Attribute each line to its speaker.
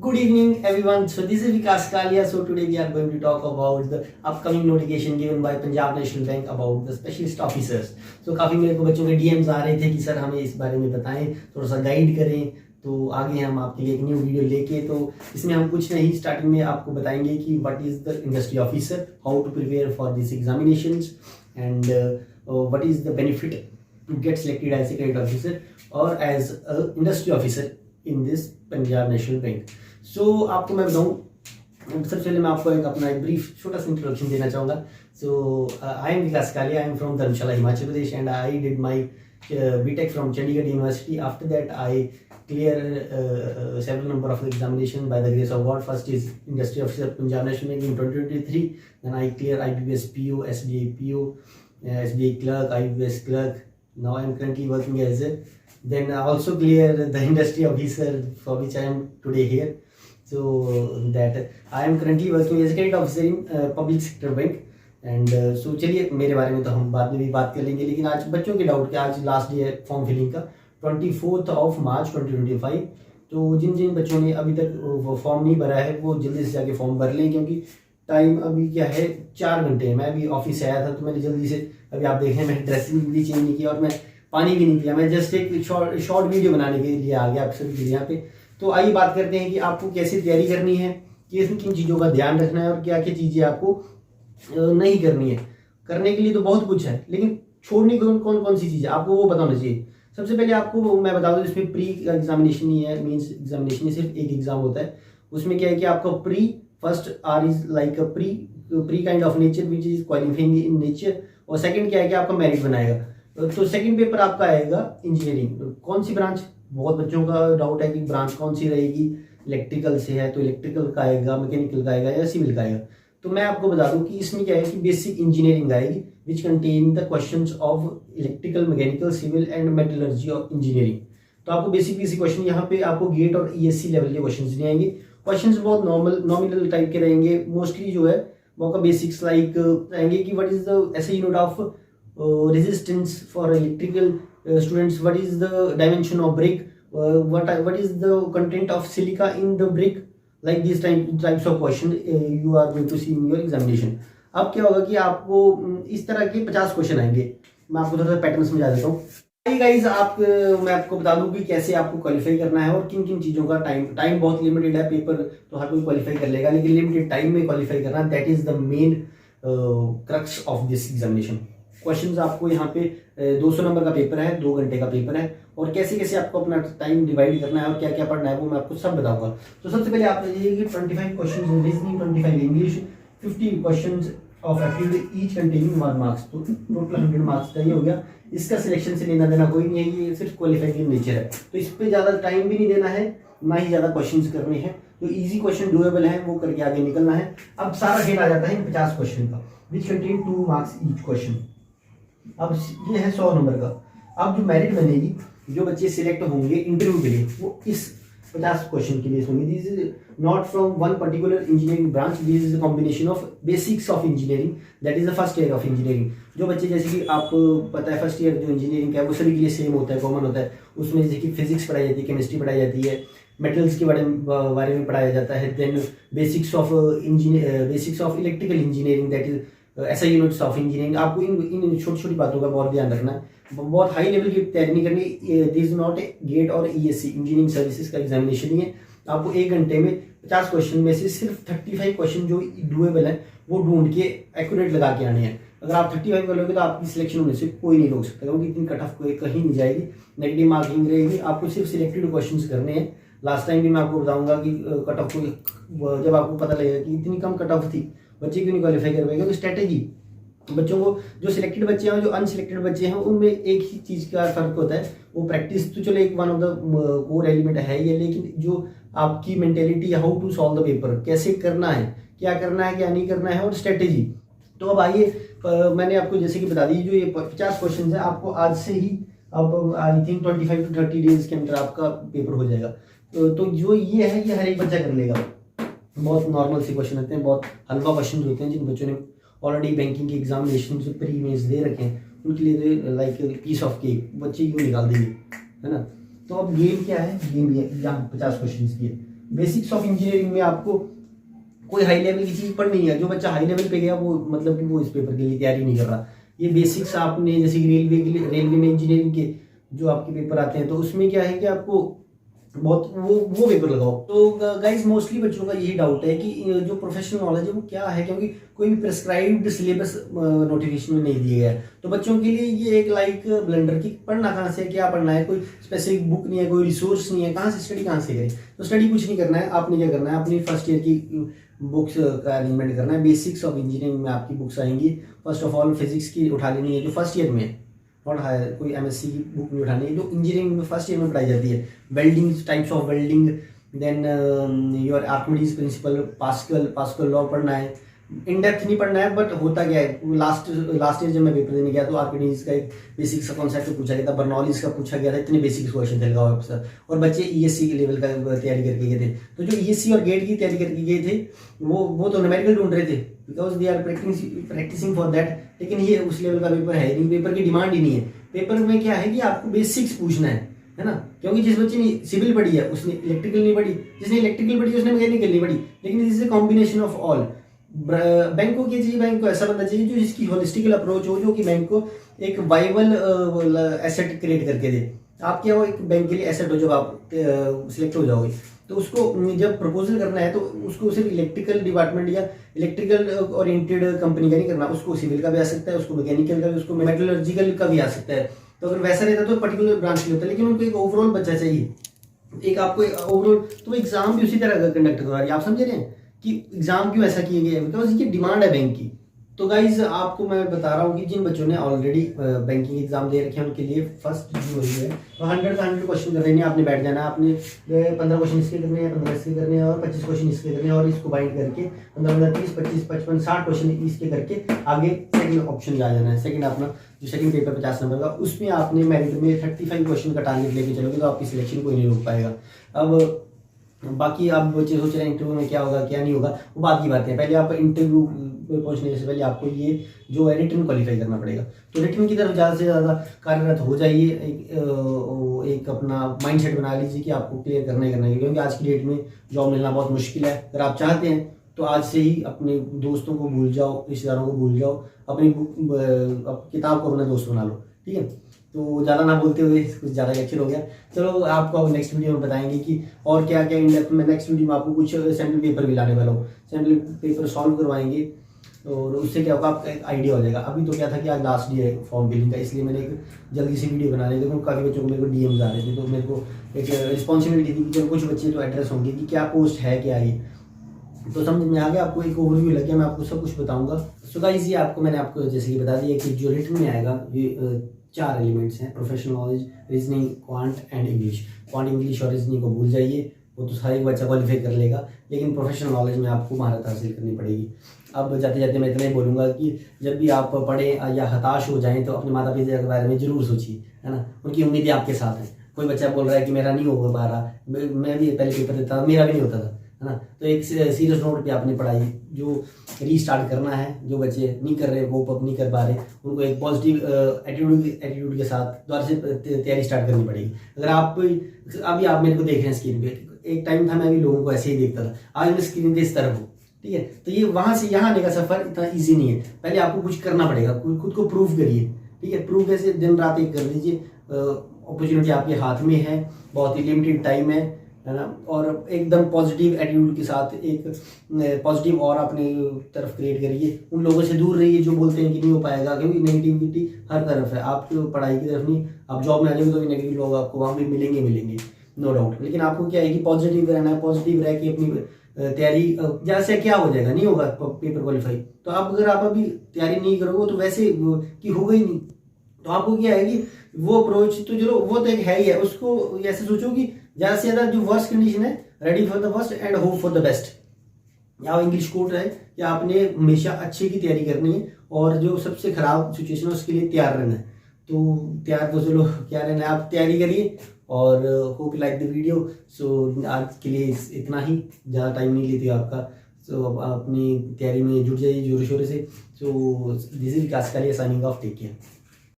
Speaker 1: Good evening, everyone. So this is Vikas Kalia. So today we are going to talk about the upcoming notification given by Punjab National Bank about the specialist officers. So काफी मेरे को बच्चों के DMs आ रहे थे कि sir हमें इस बारे में बताएं, थोड़ा सा गाइड करें. तो आगे हम आपके लिए एक न्यू वीडियो लेके, तो इसमें हम कुछ नहीं, स्टार्टिंग में आपको बताएंगे कि what is the industry officer, how to prepare for this examinations and what is the benefit to get selected as a credit officer और as a industry officer in this Punjab National Bank. So आपको मैं बताऊँ, सबसे पहले मैं आपको अपना एक ब्रीफ छोटा सा इंट्रोडक्शन देना चाहूँगा. So I am Vikas Kalia, I am from Dharamshala, Himachal Pradesh, and I did my BTech from Chandigarh University. After that, I clear several number of examination by the grace of God. First is Industry Officer Punjab National Bank in 2023. Then I clear IBPS PO, SBI PO, SBI Clerk, IBPS Clerk. Now I am currently working as a. Then I also clear the Industry Officer, for which I am today here. So that I am currently working as a credit officer in public sector bank. And so चलिए, मेरे बारे में तो हम बाद में भी बात कर लेंगे, लेकिन आज बच्चों के डाउट के, आज लास्ट डे है फॉर्म फिलिंग का 24 मार्च 2025. तो जिन जिन बच्चों ने अभी तक फॉर्म नहीं भरा है वो जल्दी से जाके फॉर्म भर लें, क्योंकि टाइम अभी क्या है, 4 घंटे है. मैं अभी ऑफिस से आया था तो मैंने जल्दी से, अभी आप देखें मैंने ड्रेसिंग भी चेंज नहीं किया और मैं पानी भी नहीं पिया, मैं जस्ट एक शॉर्ट वीडियो बनाने के लिए आ गया आप सभी के लिए यहाँ पे. तो आइए बात करते हैं कि आपको कैसे तैयारी करनी है, कि इसमें किन चीज़ों का ध्यान रखना है और क्या क्या चीज़ें आपको नहीं करनी है. करने के लिए तो बहुत कुछ है, लेकिन छोड़नी कौन कौन सी चीज़ है आपको वो बताना चाहिए. सबसे पहले आपको मैं बता दूं, इसमें प्री एग्जामिनेशन नहीं है, मींस एग्जामिनेशन है, सिर्फ एक एग्जाम होता है. उसमें क्या है कि आपका pre first are is like a pre kind of nature which is qualifying in nature, और सेकंड क्या है कि आपका मेरिट बनाएगा. तो सेकंड पेपर आपका आएगा इंजीनियरिंग. कौन सी ब्रांच, बहुत बच्चों का डाउट है कि ब्रांच कौन सी रहेगी. इलेक्ट्रिकल से है तो इलेक्ट्रिकल का आएगा, मैकेनिकल का आएगा या सिविल का आएगा. तो मैं आपको बता दूं कि इसमें क्या है कि बेसिक इंजीनियरिंग आएगी which contain the questions of electrical, mechanical, civil and metallurgy of engineering. तो आपको बेसिक क्वेश्चन यहाँ पे आपको गेट और ESC लेवल के क्वेश्चंस नहीं आएंगे. क्वेश्चंस बहुत नॉमिनल टाइप के रहेंगे. मोस्टली जो है वो का बेसिक्स लाइक रहेंगे कि what is the SI unit of resistance for electrical students, what is the dimension of brick, what is the content of silica in the brick. Like this types of question you are going to see in your examination. अब क्या होगा कि आपको इस तरह के 50 question आएंगे. मैं आपको थोड़ा सा पैटर्न समझा देता हूँ. गाइस मैं आपको बता दूं कि कैसे आपको क्वालिफाई करना है और किन किन चीज़ों का टाइम बहुत लिमिटेड है. पेपर तो हर कोई क्वालिफाई कर लेगा, लेकिन लिमिटेड टाइम में क्वालिफाई करना, that is the main crux of this examination. Questions आपको यहाँ पे 200 नंबर का पेपर है, 2 घंटे का पेपर है, और कैसे कैसे आपको अपना टाइम डिवाइड करना है और क्या क्या पढ़ना है वो मैं आपको सब बताऊंगा. तो सबसे पहले आप लीजिए कि 25 question reasoning, 25 English, 50 question of aptitude, each containing 1 marks. तो टोटल 100 मार्क्स का ये हो गया. इसका सिलेक्शन से लेना देना कोई नहीं है, ये सिर्फ क्वालिफाइंग नेचर है. तो इस पर ज़्यादा टाइम भी नहीं देना है, ना ही ज़्यादा क्वेश्चन करने हैं. तो ईजी क्वेश्चन डुएबल है वो करके आगे निकलना है. अब सारा खेल आ जाता है 50 क्वेश्चन का, which contain 2 marks each question. अब ये है 100 नंबर का. अब जो मेरिट बनेगी, जो बच्चे सिलेक्ट होंगे इंटरव्यू के लिए, वो इस 50 क्वेश्चन के लिए होंगे. This is not from one particular engineering branch, this is a combination of basics of engineering, that is the first year of engineering. जो बच्चे, जैसे कि आपको पता है फर्स्ट ईयर जो इंजीनियरिंग का है वो सभी के लिए सेम होता है, कॉमन होता है. उसमें जैसे कि फिजिक्स पढ़ाई जाती है, केमिस्ट्री पढ़ाई जाती है, मेटल्स के बारे में पढ़ाया जाता है. Then basics of electrical engineering, that is ऐसा यूनिट्स ऑफ इंजीनियरिंग. आपको इन छोटी छोटी बातों का बहुत ध्यान रखना है. बहुत हाई लेवल की तैयारी नहीं करनी. This is not a GATE और ESC इंजीनियरिंग सर्विसेज का एग्जामिनेशन ही है. आपको 1 घंटे में 50 क्वेश्चन में से सिर्फ 35 क्वेश्चन जो डुएबल है वो ढूंढ के एक्यूरेट लगा के आने हैं. अगर आप 35 कर लोगे तो आपकी सिलेक्शन होने से कोई नहीं रोक सकता, क्योंकि इतनी कट ऑफ कहीं नहीं जाएगी, नेगेटिव मार्किंग रहेगी. आपको सिर्फ सिलेक्टेड क्वेश्चन करने हैं. लास्ट टाइम भी मैं आपको बताऊंगा कि कट ऑफ को जब आपको पता लगेगा कि इतनी कम कट ऑफ थी, बच्चे क्यों नहीं क्वालिफाई कर पाएंगे. तो स्ट्रेटेजी, बच्चों को, जो सिलेक्टेड बच्चे हैं जो अनसिलेक्टेड बच्चे हैं, उनमें एक ही चीज़ का फर्क होता है, वो प्रैक्टिस. तो चलो एक one of the core element है ये, लेकिन जो आपकी mentality, how to solve the paper, कैसे करना है, क्या करना है क्या नहीं करना है, और स्ट्रेटेजी. तो अब आइए, मैंने आपको जैसे कि बता दी, जो ये 50 क्वेश्चन है आपको आज से ही, अब आई थिंक 25 to 30 डेज के अंदर आपका पेपर हो जाएगा. तो जो ये है ये हर एक बच्चा कर लेगा. बहुत नॉर्मल से क्वेश्चन होते हैं, बहुत हल्का क्वेश्चन होते हैं. जिन बच्चों ने ऑलरेडी बैंकिंग के एग्जामिनेशन जो प्री मेंस दे रखे हैं उनके लिए लाइक पीस ऑफ केक बच्चे यूँ निकाल देंगे, है ना. तो अब गेम क्या है, गेम ये यहाँ 50 क्वेश्चन की है. बेसिक्स ऑफ इंजीनियरिंग में आपको कोई हाई लेवल की चीज़ पढ़नी है। जो बच्चा हाई लेवल पे गया वो मतलब कि वो इस पेपर के लिए तैयारी नहीं कर रहा। ये बेसिक्स आपने जैसे कि रेलवे में इंजीनियरिंग के जो आपके पेपर आते हैं तो उसमें क्या है कि आपको बहुत वो पेपर लगाओ। तो गाइस मोस्टली बच्चों का यही डाउट है कि जो प्रोफेशनल नॉलेज है वो क्या है, क्योंकि कोई भी प्रिस्क्राइब्ड सिलेबस नोटिफिकेशन में नहीं दिया गया है। तो बच्चों के लिए ये एक लाइक ब्लेंडर की पढ़ना कहाँ से, क्या पढ़ना है, कोई स्पेसिफिक बुक नहीं है, कोई रिसोर्स नहीं है, कहाँ से स्टडी कहाँ से करें। तो स्टडी कुछ नहीं करना है, आपने क्या करना है अपनी फर्स्ट ईयर की बुक्स का अरेंजमेंट करना है। बेसिक्स ऑफ इंजीनियरिंग में आपकी बुक्स आएंगी। फर्स्ट ऑफ ऑल फिजिक्स की उठा लेनी है जो फर्स्ट ईयर में है, नॉट हायर कोई एमएससी की बुक नहीं उठानी है, जो इंजीनियरिंग में फर्स्ट ईयर में पढ़ाई जाती है। Welding, types of welding, then your Archimedes principle, Pascal law पढ़ना है। इन डेप्थ नहीं पढ़ना है, बट होता क्या है लास्ट ईयर जब मैं पेपर देने गया तो आर्किमिडीज का एक बेसिक्स का कॉन्सेप्ट पूछा गया था, बर्नौलीज का पूछा गया था, इतने बेसिक्स क्वेश्चन थे लगाओ सर। और बच्चे ईएससी के लेवल का तैयारी करके गए थे। तो जो ईएससी और गेट की तैयारी करके गए थे वो तो न्यूमेरिकल ढूंढ रहे थे, because they are practicing for that. लेकिन ये उस लेवल का पेपर है नहीं, पेपर की डिमांड ही नहीं है। पेपर में क्या है कि आपको बेसिक्स पूछना है ना। क्योंकि जिस बच्चे ने सिविल पढ़ी है उसने इलेक्ट्रिकल नहीं पढ़ी, जिसने इलेक्ट्रिकल पढ़ी उसने मैकेनिकल नहीं पढ़ी। लेकिन this is a combination of all. Bank को क्या चाहिए, बैंक को ऐसा बनना चाहिए जो जिसकी होलिस्टिकल अप्रोच हो, जो कि बैंक को एक वाइबल एसेट क्रिएट करके दे। आप क्या हो एक बैंक के लिए एसेट हो जब आप सिलेक्ट हो जाओगे। तो उसको जब प्रपोजल करना है तो उसको सिर्फ इलेक्ट्रिकल डिपार्टमेंट या इलेक्ट्रिकल ओरिएंटेड कंपनी का नहीं करना, उसको सिविल का भी आ सकता है, उसको मैकेनिकल का भी, उसको मेटलर्जिकल का भी आ सकता है। तो अगर वैसा रहता तो पर्टिकुलर ब्रांच नहीं होता। लेकिन उनको एक ओवरऑल बच्चा चाहिए, एक आपको ओवरऑल। तो एग्जाम भी उसी तरह कंडक्ट करवा रही है। आप समझ रहे हैं कि एग्जाम क्यों ऐसा किए गए हैं, बिकॉज ये डिमांड है बैंक की। तो गाइज आपको मैं बता रहा हूँ कि जिन बच्चों ने ऑलरेडी बैंकिंग एग्जाम दे रखे हैं उनके लिए फर्स्ट जो है तो 100 का 100 क्वेश्चन करने हैं। आपने बैठ जाना है, आपने 15 क्वेश्चन इसके करने हैं, 15 इसके करने हैं और 25 क्वेश्चन इसके करने हैं। और इसको बाइंड करके 15, 30, 25, 55, 60 क्वेश्चन इसके करके आगे सेकंड ऑप्शन में आ जाना है। सेकंड अपना जो सेकंड पेपर 50 नंबर का, उसमें आपने मेरिट में 35 क्वेश्चन का टारगेट लेके चलोगे तो आपकी सिलेक्शन कोई नहीं रोक पाएगा। अब बाकी आप बच्चे सोच रहे हैं इंटरव्यू में क्या होगा क्या नहीं होगा, वो बात की बात है। पहले आप इंटरव्यू पे पहुंचने से पहले आपको ये जो है रिटन क्वालिफाई करना पड़ेगा। तो रिटन की तरफ ज़्यादा से ज़्यादा कार्यरत हो जाइए। एक अपना माइंडसेट बना लीजिए कि आपको क्लियर करना ही करना है, क्योंकि आज की डेट में जॉब मिलना बहुत मुश्किल है। अगर आप चाहते हैं तो आज से ही अपने दोस्तों को भूल जाओ, रिश्तेदारों को भूल जाओ, अपनी किताब को अपना दोस्त बना लो, ठीक है। तो ज़्यादा ना बोलते हुए कुछ ज़्यादा लेक्चर हो गया। चलो आपको अब नेक्स्ट वीडियो में बताएंगे कि और क्या क्या इन डेप्थ में। नेक्स्ट वीडियो में आपको कुछ सैम्पल पेपर भी लाने वाला हूँ, सैम्पल पेपर सॉल्व करवाएंगे और उससे क्या होगा आपका एक आइडिया हो जाएगा। अभी तो क्या था कि आज लास्ट डे है फॉर्म फिलिंग का, इसलिए मैंने एक जल्दी से वीडियो बना रहे थे। तो काफ़ी बच्चों को मेरे को डीएम्स आ रहे थे, तो मेरे को एक रिस्पॉन्सिबिलिटी थी कि चलो कुछ बच्चे तो एड्रेस होंगे कि क्या पोस्ट है क्या ये, तो समझ में आ गया। आपको एक ओवरव्यू लग गया, मैं आपको सब कुछ बताऊंगा। सो गाइस ये आपको मैंने आपको जैसे कि बता दिया कि जो रिटन में आएगा ये 4 एलिमेंट्स हैं, professional knowledge, reasoning, quant and English. Quant, English और रीजनिंग को भूल जाइए, वो तो सारे बच्चा क्वालिफाई कर लेगा। लेकिन प्रोफेशनल नॉलेज में आपको महारत हासिल करनी पड़ेगी। अब जाते जाते मैं इतना ही बोलूँगा कि जब भी आप पढ़ें या हताश हो जाएं तो अपने माता पिता के बारे में जरूर सोचिए, है ना। उनकी उम्मीदें आपके साथ हैं। कोई बच्चा बोल रहा है कि मेरा नहीं हो पा रहा, मैं भी पहले पेपर देता था, मेरा भी नहीं होता था, है ना। तो एक सीरियस नोट पे आपने पढ़ाई जो रीस्टार्ट करना है। जो बच्चे नहीं कर रहे, वो अप नहीं कर पा रहे, उनको एक पॉजिटिव एटीट्यूड के साथ दोबारा से तैयारी स्टार्ट करनी पड़ेगी। अगर आप अभी आप मेरे को देख रहे हैं स्क्रीन पे, एक टाइम था मैं भी लोगों को ऐसे ही देखता था, आज मैं स्क्रीन पे इस तरफ हूँ, ठीक है। तो ये वहाँ से यहाँ आने का सफर इतना ईजी नहीं है। पहले आपको कुछ करना पड़ेगा, खुद को प्रूव करिए, ठीक है। प्रूव कैसे, दिन रात एक कर लीजिए। अपॉर्चुनिटी आपके हाथ में है, बहुत ही लिमिटेड टाइम है ना। और एकदम पॉजिटिव एटीट्यूड के साथ एक पॉजिटिव और अपने तरफ क्रिएट करिए। उन लोगों से दूर रहिए जो बोलते हैं कि नहीं हो पाएगा, क्योंकि नेगेटिविटी हर तरफ है। आप पढ़ाई की तरफ नहीं, आप जॉब में आ जाएंगे तो भी नेगेटिव लोग आपको वहाँ भी मिलेंगे, नो डाउट। लेकिन आपको क्या है कि पॉजिटिव रहना है, पॉजिटिव रह के अपनी तैयारी, जैसे क्या हो जाएगा, नहीं होगा पेपर क्वालिफाई। तो आप अगर आप अभी तैयारी नहीं करोगे तो वैसे कि होगा ही नहीं। तो आपको क्या है कि वो अप्रोच तो चलो वो तो एक है ही है, उसको ऐसे सोचो कि ज़्यादा से ज़्यादा जो वर्स्ट कंडीशन है, ready for the worst and hope for the best. या इंग्लिश कोट है कि आपने हमेशा अच्छे की तैयारी करनी है और जो सबसे खराब सिचुएशन है उसके लिए तैयार रहना है। तो तैयार तो चलो क्या रहना है, आप तैयारी करिए और होप लाइक द वीडियो। सो आज के लिए इतना ही, ज़्यादा टाइम नहीं लेती आपका। सो अपनी तैयारी में जुट जाइए जोर शोर से। So this is Vikas Kaliya signing off, take care.